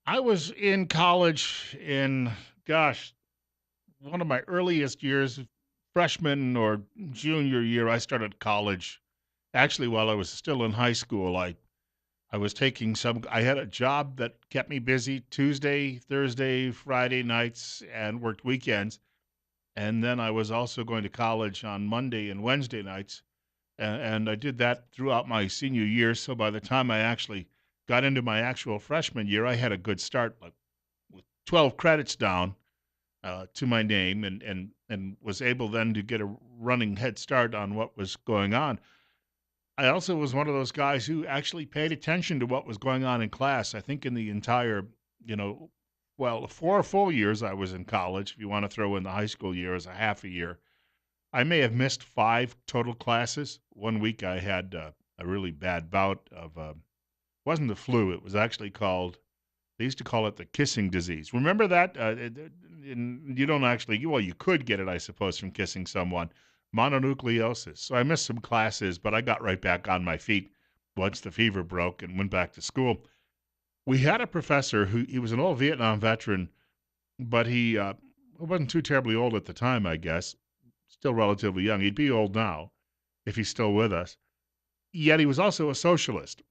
I was in college in, gosh, one of my earliest years, freshman or junior year. I started college actually while I was still in high school. I was taking I had a job that kept me busy Tuesday, Thursday, Friday nights, and worked weekends. And then I was also going to college on Monday and Wednesday nights. And I did that throughout my senior year. So by the time I actually got into my actual freshman year, I had a good start, like with 12 credits down to my name, and was able then to get a running head start on what was going on. I also was one of those guys who actually paid attention to what was going on in class. I think in the entire, you know, well, 4 full years I was in college, if you want to throw in the high school year as a half a year, I may have missed five total classes. One week I had a really bad bout of, wasn't the flu, it was actually called, they used to call it the kissing disease. Remember that? You don't actually, well, you could get it, I suppose, from kissing someone. Mononucleosis. So I missed some classes, but I got right back on my feet once the fever broke and went back to school. We had a professor who, he was an old Vietnam veteran, but he wasn't too terribly old at the time, I guess. Still relatively young. He'd be old now if he's still with us. Yet he was also a socialist,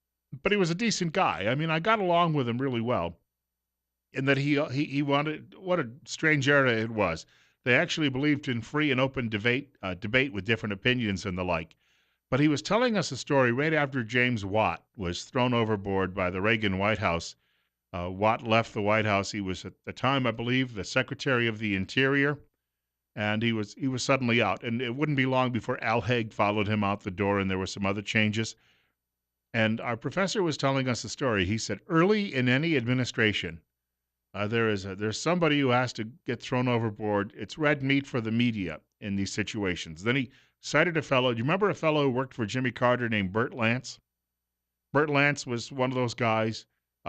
but he was a decent guy. I mean, I got along with him really well in that he wanted, what a strange era it was. They actually believed in free and open debate with different opinions and the like. But he was telling us a story right after James Watt was thrown overboard by the Reagan White House. Watt left the White House. He was at the time, I believe, the Secretary of the Interior, and he was suddenly out. And it wouldn't be long before Al Haig followed him out the door, and there were some other changes. And our professor was telling us a story. He said early in any administration, there's somebody who has to get thrown overboard. It's red meat for the media in these situations. Then he cited a fellow. Do you remember a fellow who worked for Jimmy Carter named Bert Lance? Bert Lance was one of those guys.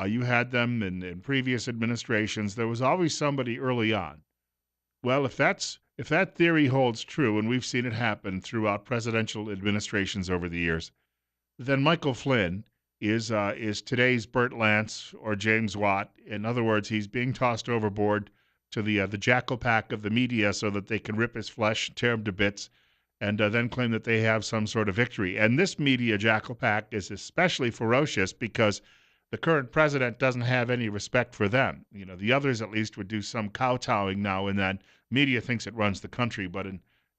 You had them in previous administrations. There was always somebody early on. Well, if that theory holds true, and we've seen it happen throughout presidential administrations over the years, then Michael Flynn is today's Bert Lance or James Watt. In other words, he's being tossed overboard to the jackal pack of the media so that they can rip his flesh, tear him to bits, and then claim that they have some sort of victory. And this media jackal pack is especially ferocious because the current president doesn't have any respect for them. You know, the others at least would do some kowtowing now and then. Media thinks it runs the country, but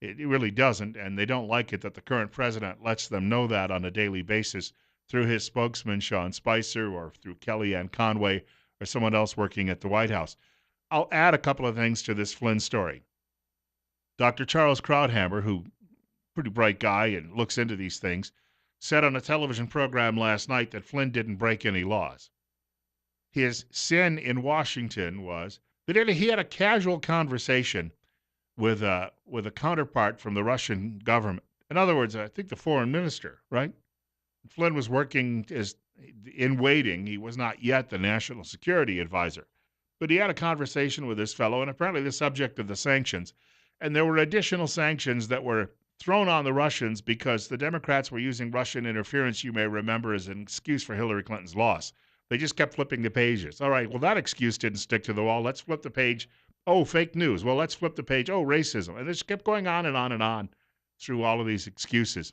it really doesn't, and they don't like it that the current president lets them know that on a daily basis through his spokesman, Sean Spicer, or through Kellyanne Conway, or someone else working at the White House. I'll add a couple of things to this Flynn story. Dr. Charles Krauthammer, who pretty bright guy and looks into these things, said on a television program last night that Flynn didn't break any laws. His sin in Washington was that he had a casual conversation with a counterpart from the Russian government. In other words, I think the foreign minister, right? Flynn was working as in waiting. He was not yet the national security advisor, but he had a conversation with this fellow, and apparently the subject of the sanctions. And there were additional sanctions that were thrown on the Russians because the Democrats were using Russian interference, you may remember, as an excuse for Hillary Clinton's loss. They just kept flipping the pages. All right, well, that excuse didn't stick to the wall. Let's flip the page. Oh, fake news. Well, let's flip the page. Oh, racism. And it just kept going on and on and on through all of these excuses.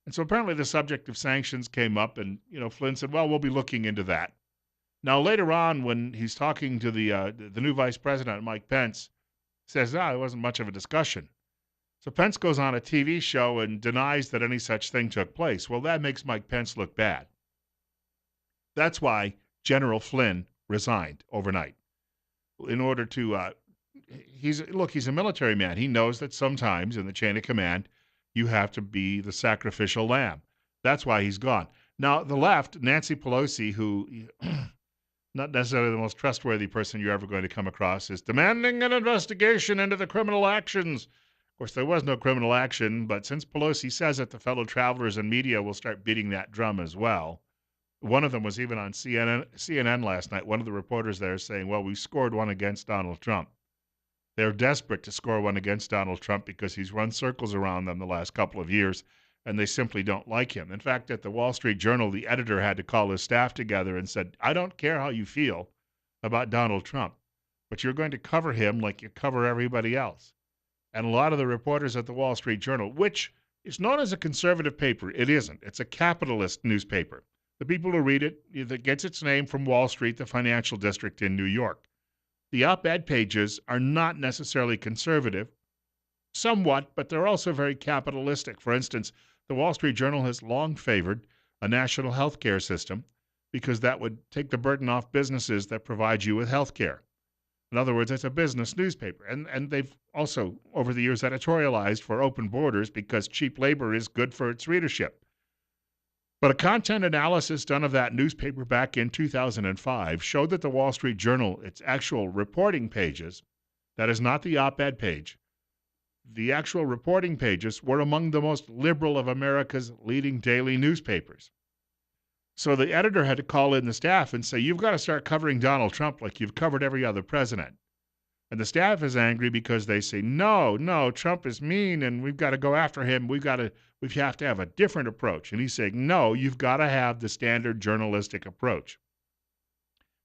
And so apparently the subject of sanctions came up, and Flynn said, "Well, we'll be looking into that." Now later on, when he's talking to the new vice president, Mike Pence, says, "Ah, it wasn't much of a discussion." So Pence goes on a TV show and denies that any such thing took place. Well, that makes Mike Pence look bad. That's why General Flynn resigned overnight in order to. He's a military man. He knows that sometimes in the chain of command, you have to be the sacrificial lamb. That's why he's gone. Now the left, Nancy Pelosi, who not necessarily the most trustworthy person you're ever going to come across, is demanding an investigation into the criminal actions. Of course, there was no criminal action, but since Pelosi says it, the fellow travelers and media will start beating that drum as well. One of them was even on CNN last night. One of the reporters there saying, well, we scored one against Donald Trump. They're desperate to score one against Donald Trump because he's run circles around them the last couple of years, and they simply don't like him. In fact, at the Wall Street Journal, the editor had to call his staff together and said, I don't care how you feel. about Donald Trump, but you're going to cover him like you cover everybody else. And a lot of the reporters at the Wall Street Journal, which is known as a conservative paper, it isn't. It's a capitalist newspaper. The people who read it, it gets its name from Wall Street, the financial district in New York. The op-ed pages are not necessarily conservative, somewhat, but they're also very capitalistic. For instance, the Wall Street Journal has long favored a national health care system because that would take the burden off businesses that provide you with health care. In other words, it's a business newspaper. And they've also, over the years, editorialized for open borders because cheap labor is good for its readership. But a content analysis done of that newspaper back in 2005 showed that the Wall Street Journal, its actual reporting pages, that is not the op-ed page, the actual reporting pages were among the most liberal of America's leading daily newspapers. So the editor had to call in the staff and say, you've got to start covering Donald Trump like you've covered every other president. And the staff is angry because they say, no, Trump is mean and we've got to go after him. We have to have a different approach. And he's saying, no, you've got to have the standard journalistic approach.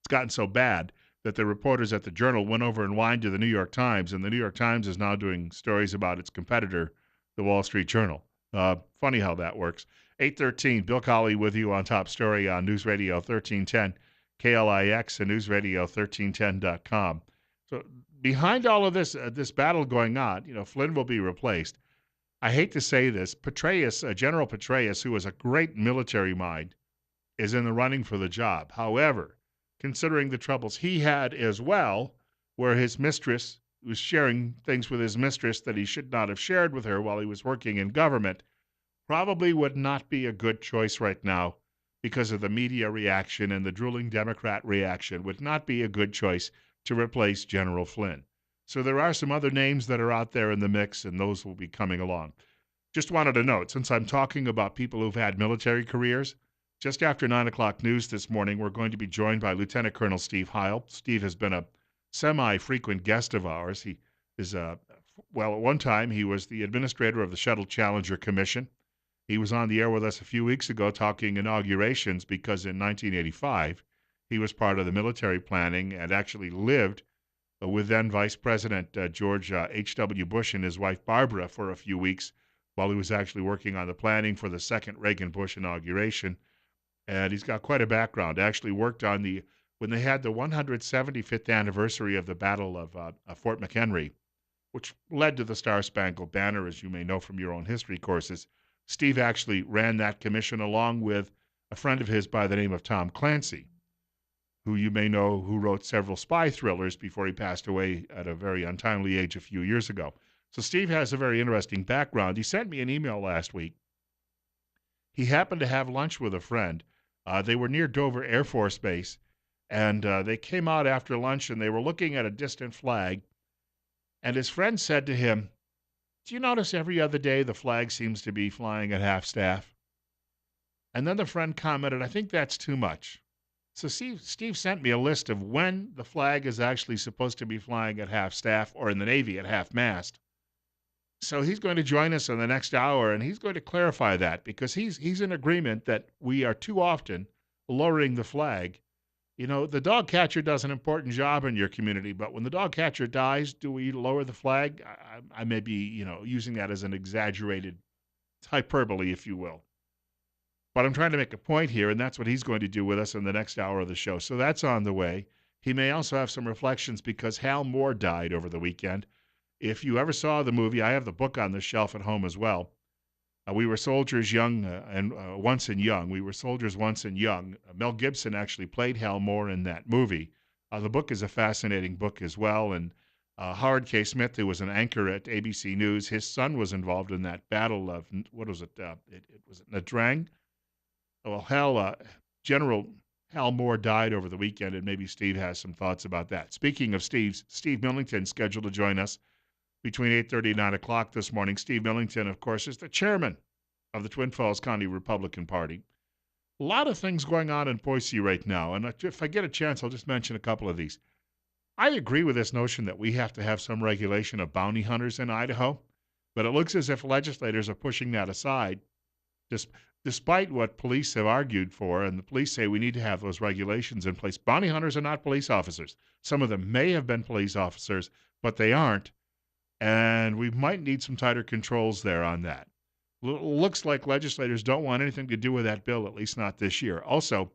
It's gotten so bad that the reporters at the Journal went over and whined to the New York Times, and the New York Times is now doing stories about its competitor, the Wall Street Journal. Funny how that works. 8:13, Bill Colley with you on Top Story on News Radio 1310, KLIX, and newsradio1310.com. So behind all of this battle going on, Flynn will be replaced. I hate to say this, General Petraeus, who was a great military mind, is in the running for the job. However, considering the troubles he had as well, where his mistress was sharing things with his mistress that he should not have shared with her while he was working in government, probably would not be a good choice right now because of the media reaction and the drooling Democrat reaction, would not be a good choice to replace General Flynn. So there are some other names that are out there in the mix, and those will be coming along. Just wanted to note, since I'm talking about people who've had military careers, just after 9 o'clock news this morning, we're going to be joined by Lieutenant Colonel Steve Heil. Steve has been a semi-frequent guest of ours. He is, at one time, he was the administrator of the Shuttle Challenger Commission. He was on the air with us a few weeks ago talking inaugurations because in 1985, he was part of the military planning and actually lived with then Vice President George H.W. Bush and his wife Barbara for a few weeks while he was actually working on the planning for the second Reagan-Bush inauguration. And he's got quite a background. Actually worked on when they had the 175th anniversary of the Battle of Fort McHenry, which led to the Star-Spangled Banner, as you may know from your own history courses. Steve actually ran that commission along with a friend of his by the name of Tom Clancy, who you may know who wrote several spy thrillers before he passed away at a very untimely age a few years ago. So Steve has a very interesting background. He sent me an email last week. He happened to have lunch with a friend. They were near Dover Air Force Base, and they came out after lunch, and they were looking at a distant flag, and his friend said to him, do you notice every other day the flag seems to be flying at half-staff? And then the friend commented, I think that's too much. So Steve sent me a list of when the flag is actually supposed to be flying at half-staff, or in the Navy at half-mast. So he's going to join us in the next hour, and he's going to clarify that because he's in agreement that we are too often lowering the flag. The dog catcher does an important job in your community, but when the dog catcher dies, do we lower the flag? I may be, using that as an exaggerated hyperbole, if you will. But I'm trying to make a point here, and that's what he's going to do with us in the next hour of the show. So that's on the way. He may also have some reflections because Hal Moore died over the weekend. If you ever saw the movie, I have the book on the shelf at home as well. We Were Soldiers Young Once and Young. We Were Soldiers Once and Young. Mel Gibson actually played Hal Moore in that movie. The book is a fascinating book as well. And Howard K. Smith, who was an anchor at ABC News, his son was involved in that battle of, what was it? Was it Nha Trang? Well, General Hal Moore died over the weekend, and maybe Steve has some thoughts about that. Speaking of Steve Millington scheduled to join us between 8:30 and 9 o'clock this morning. Steve Millington, of course, is the chairman of the Twin Falls County Republican Party. A lot of things going on in Boise right now, and if I get a chance, I'll just mention a couple of these. I agree with this notion that we have to have some regulation of bounty hunters in Idaho, but it looks as if legislators are pushing that aside. Just despite what police have argued for, and the police say we need to have those regulations in place. Bounty hunters are not police officers. Some of them may have been police officers, but they aren't. And we might need some tighter controls there on that. Looks like legislators don't want anything to do with that bill, at least not this year. Also,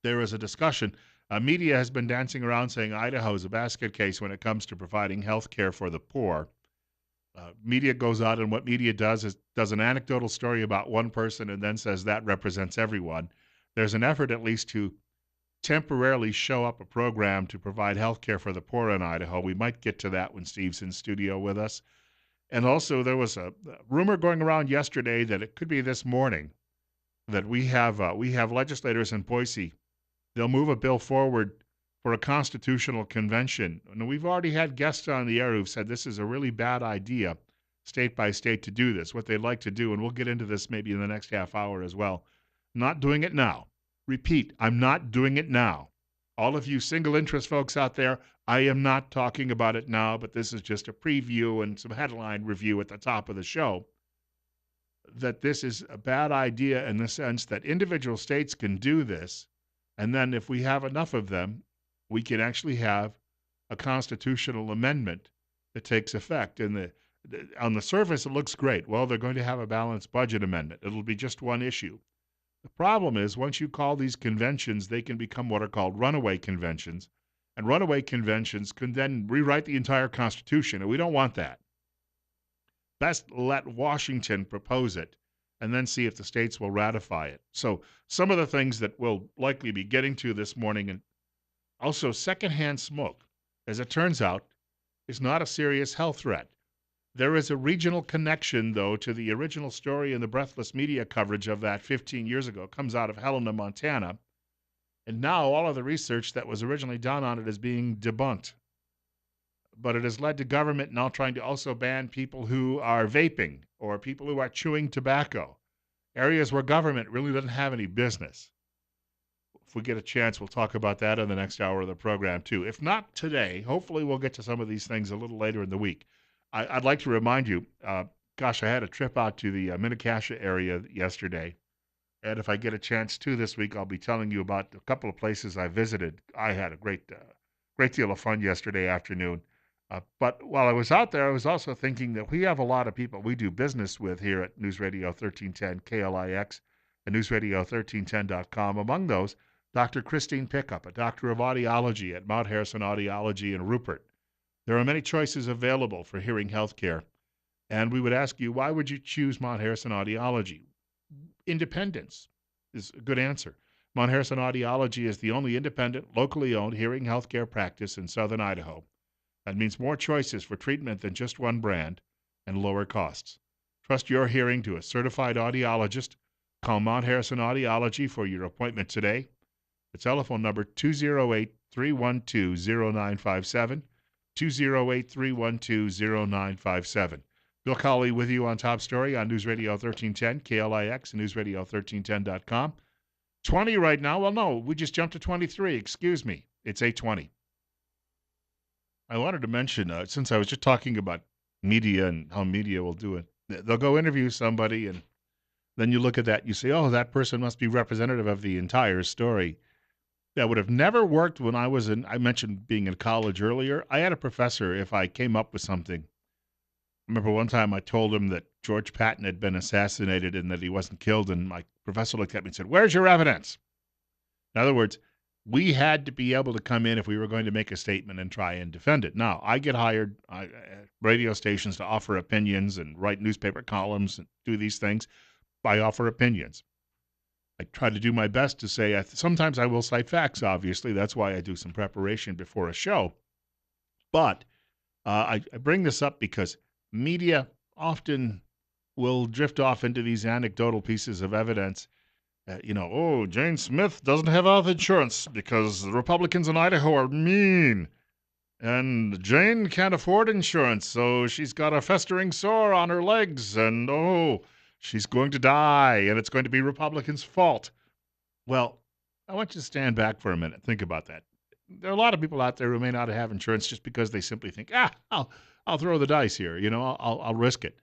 there is a discussion. Media has been dancing around saying Idaho is a basket case when it comes to providing health care for the poor. Media goes out, and what media does is does an anecdotal story about one person and then says that represents everyone. There's an effort, at least, to temporarily show up a program to provide health care for the poor in Idaho. We might get to that when Steve's in studio with us. And also, there was a rumor going around yesterday that it could be this morning that we have legislators in Boise. They'll move a bill forward for a constitutional convention. And we've already had guests on the air who've said this is a really bad idea, state by state, to do this, what they'd like to do. And we'll get into this maybe in the next half hour as well. Not doing it now. Repeat, I'm not doing it now. All of you single interest folks out there, I am not talking about it now, but this is just a preview and some headline review at the top of the show. That this is a bad idea in the sense that individual states can do this, and then if we have enough of them, we can actually have a constitutional amendment that takes effect. And on the surface, it looks great. Well, they're going to have a balanced budget amendment. It'll be just one issue. The problem is once you call these conventions, they can become what are called runaway conventions. And runaway conventions can then rewrite the entire Constitution, and we don't want that. Best let Washington propose it and then see if the states will ratify it. So some of the things that we'll likely be getting to this morning, and also secondhand smoke, as it turns out, is not a serious health threat. There is a regional connection, though, to the original story in the breathless media coverage of that 15 years ago. It comes out of Helena, Montana. And now all of the research that was originally done on it is being debunked. But it has led to government now trying to also ban people who are vaping or people who are chewing tobacco, areas where government really doesn't have any business. If we get a chance, we'll talk about that in the next hour of the program, too. If not today, hopefully we'll get to some of these things a little later in the week. I'd like to remind you, I had a trip out to the Mini-Cassia area yesterday. And if I get a chance to this week, I'll be telling you about a couple of places I visited. I had a great deal of fun yesterday afternoon. But while I was out there, I was also thinking that we have a lot of people we do business with here at News Radio 1310 KLIX and newsradio1310.com. Among those, Dr. Christine Pickup, a doctor of audiology at Mount Harrison Audiology in Rupert. There are many choices available for hearing health care, and we would ask you, why would you choose Mount Harrison Audiology? Independence is a good answer. Mount Harrison Audiology is the only independent, locally owned hearing healthcare practice in southern Idaho. That means more choices for treatment than just one brand and lower costs. Trust your hearing to a certified audiologist. Call Mount Harrison Audiology for your appointment today. The telephone number 208-312-0957, 208-312-0957. Bill Colley with you on Top Story on News Radio 1310, KLIX, and newsradio1310.com. 20 right now. Well, no, we just jumped to 23. Excuse me. It's 8:20. I wanted to mention, since I was just talking about media and how media will do it, they'll go interview somebody, and then you look at that, you say, oh, that person must be representative of the entire story. That would have never worked when I mentioned being in college earlier. I had a professor, if I came up with something, I remember one time I told him that George Patton had been assassinated and that he wasn't killed, and my professor looked at me and said, where's your evidence? In other words, we had to be able to come in if we were going to make a statement and try and defend it. Now, I get hired at radio stations to offer opinions and write newspaper columns and do these things. I offer opinions. I try to do my best to say, sometimes I will cite facts, obviously. That's why I do some preparation before a show. But I bring this up because media often will drift off into these anecdotal pieces of evidence. Jane Smith doesn't have health insurance because the Republicans in Idaho are mean. And Jane can't afford insurance, so she's got a festering sore on her legs, and she's going to die, and it's going to be Republicans' fault. Well, I want you to stand back for a minute. Think about that. There are a lot of people out there who may not have insurance just because they simply think, I'll throw the dice here. I'll risk it.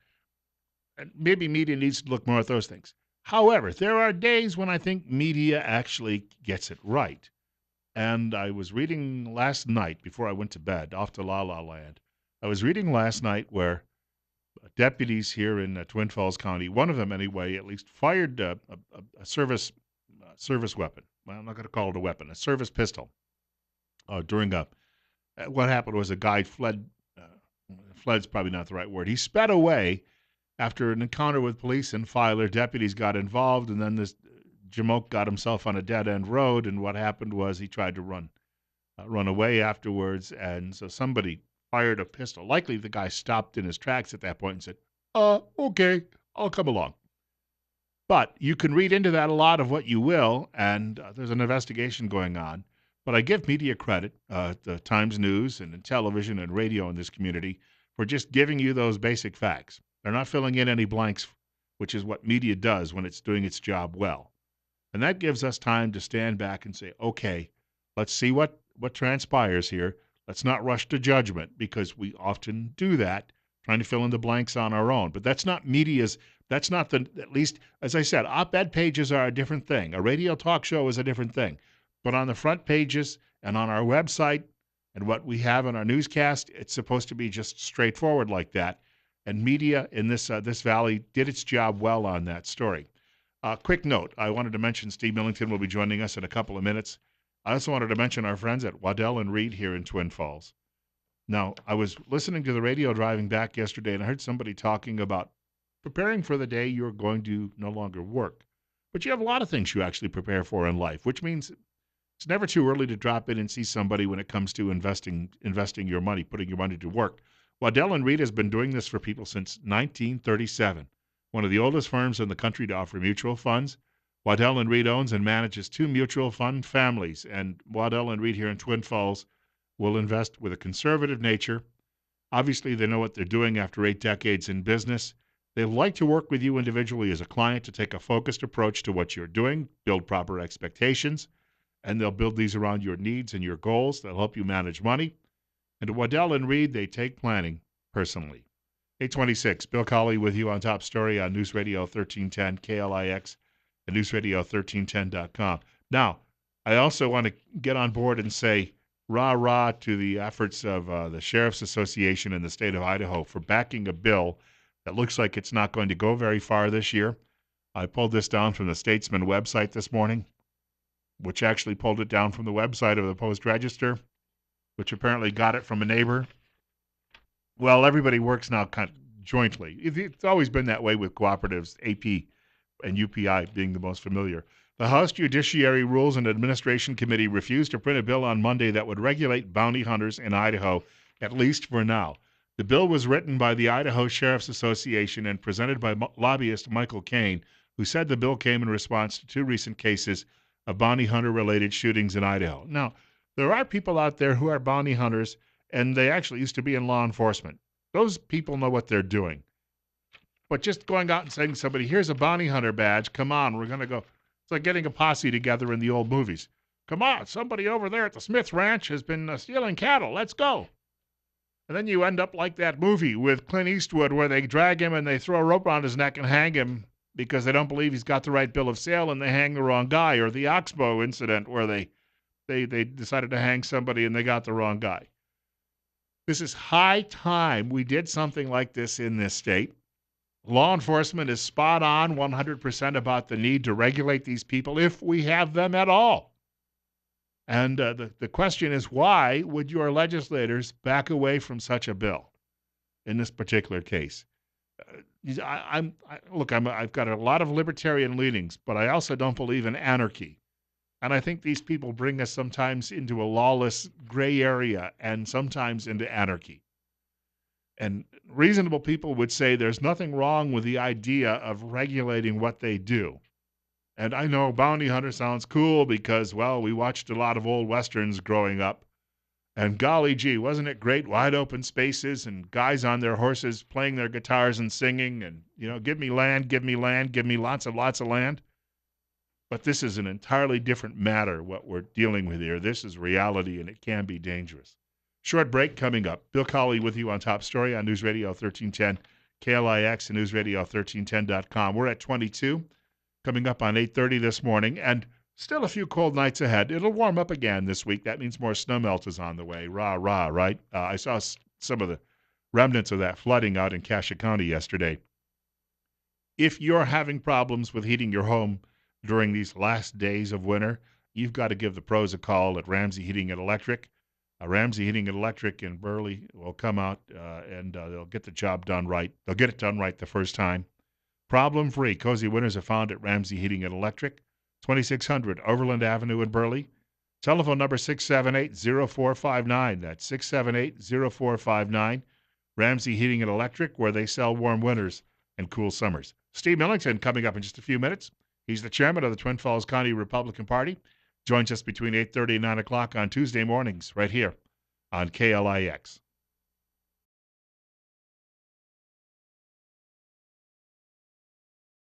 And maybe media needs to look more at those things. However, there are days when I think media actually gets it right. And I was reading last night before I went to bed, off to La La Land. I was reading last night where deputies here in Twin Falls County, one of them anyway, at least fired a service weapon. Well, I'm not going to call it a weapon, a service pistol. During a What happened was a guy fled. Fled's probably not the right word. He sped away after an encounter with police and Filer. Deputies got involved, and then this Jamoke got himself on a dead end road. And what happened was he tried to run away afterwards, and so somebody fired a pistol. Likely the guy stopped in his tracks at that point and said, okay, I'll come along. But you can read into that a lot of what you will, and there's an investigation going on. But I give media credit, the Times News and television and radio in this community, for just giving you those basic facts. They're not filling in any blanks, which is what media does when it's doing its job well. And that gives us time to stand back and say, okay, let's see what transpires here. Let's not rush to judgment, because we often do that, trying to fill in the blanks on our own. But that's not media's, that's not the, at least, as I said, op-ed pages are a different thing. A radio talk show is a different thing. But on the front pages and on our website and what we have in our newscast, it's supposed to be just straightforward like that. And media in this valley did its job well on that story. Quick note, I wanted to mention Steve Millington will be joining us in a couple of minutes. I also wanted to mention our friends at Waddell & Reed here in Twin Falls. Now, I was listening to the radio driving back yesterday, and I heard somebody talking about preparing for the day you're going to no longer work. But you have a lot of things you actually prepare for in life, which means it's never too early to drop in and see somebody when it comes to investing your money, putting your money to work. Waddell & Reed has been doing this for people since 1937. One of the oldest firms in the country to offer mutual funds. Waddell & Reed owns and manages 2 mutual fund families, and Waddell & Reed here in Twin Falls will invest with a conservative nature. Obviously, they know what they're doing after 8 decades in business. They like to work with you individually as a client to take a focused approach to what you're doing, build proper expectations, and they'll build these around your needs and your goals. They'll help you manage money. And at Waddell & Reed, they take planning personally. 826, Bill Colley with you on Top Story on News Radio 1310 KLIX and newsradio1310.com. Now, I also want to get on board and say rah-rah to the efforts of the Sheriff's Association in the state of Idaho for backing a bill that looks like it's not going to go very far this year. I pulled this down from the Statesman website this morning, which actually pulled it down from the website of the Post-Register, which apparently got it from a neighbor. Well, everybody works now kind of jointly. It's always been that way with cooperatives, AP and UPI being the most familiar. The House Judiciary Rules and Administration Committee refused to print a bill on Monday that would regulate bounty hunters in Idaho, at least for now. The bill was written by the Idaho Sheriff's Association and presented by lobbyist Michael Kane, who said the bill came in response to 2 recent cases of bounty hunter-related shootings in Idaho. Now, there are people out there who are bounty hunters, and they actually used to be in law enforcement. Those people know what they're doing. But just going out and saying to somebody, here's a bounty hunter badge, come on, we're going to go. It's like getting a posse together in the old movies. Come on, somebody over there at the Smith Ranch has been stealing cattle. Let's go. And then you end up like that movie with Clint Eastwood where they drag him and they throw a rope around his neck and hang him because they don't believe he's got the right bill of sale and they hang the wrong guy. Or the Oxbow incident where they decided to hang somebody and they got the wrong guy. This is high time we did something like this in this state. Law enforcement is spot on 100% about the need to regulate these people if we have them at all. And the question is, why would your legislators back away from such a bill in this particular case? I've got a lot of libertarian leanings, but I also don't believe in anarchy. And I think these people bring us sometimes into a lawless gray area and sometimes into anarchy. And reasonable people would say there's nothing wrong with the idea of regulating what they do. And I know bounty hunter sounds cool because, well, we watched a lot of old Westerns growing up. And golly gee, wasn't it great? Wide open spaces and guys on their horses playing their guitars and singing and, give me land, give me land, give me lots of land. But this is an entirely different matter, what we're dealing with here. This is reality, and it can be dangerous. Short break coming up. Bill Colley with you on Top Story on News Radio 1310, KLIX and newsradio1310.com. We're at 22. coming up on 8:30 this morning, and still a few cold nights ahead. It'll warm up again this week. That means more snowmelt is on the way. Rah, rah, right? I saw some of the remnants of that flooding out in Cache County yesterday. If you're having problems with heating your home during these last days of winter, you've got to give the pros a call at Ramsey Heating and Electric. Ramsey Heating and Electric in Burley will come out and they'll get the job done right. They'll get it done right the first time. Problem-free. Cozy winters are found at Ramsey Heating and Electric, 2600 Overland Avenue in Burley. Telephone number 678-0459. That's 678-0459. Ramsey Heating and Electric, where they sell warm winters and cool summers. Steve Millington coming up in just a few minutes. He's the chairman of the Twin Falls County Republican Party. Joins us between 8:30 and 9 o'clock on Tuesday mornings right here on KLIX.